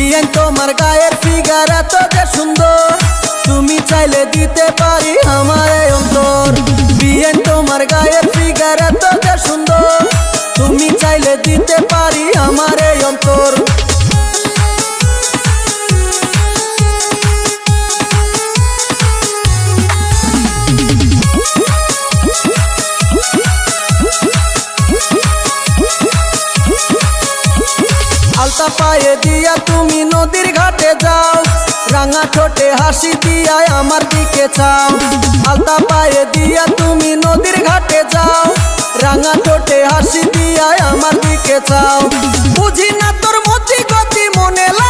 বিয়ান তোমার গায়ের ফিগার এত যে সুন্দর, তুমি চাইলে দিতে পারি আমার এই অন্তর। বিয়ান তোমার গায়ের ফিগার এত যে সুন্দর, তুমি চাইলে দিতে পারি আমার এই অন্তর। আলতা পায়ে দিয়া তুমি নদীর ঘাটে যাও, রাঙা ঠোঁটে হাসি দিয়া আমার দিকে চাও। আলতা পায়ে দিয়া তুমি নদীর ঘাটে যাও, রাঙা ঠোঁটে হাসি দিয়া আমার দিকে চাও। বুঝি না তোর মতি গতি মনে লাগে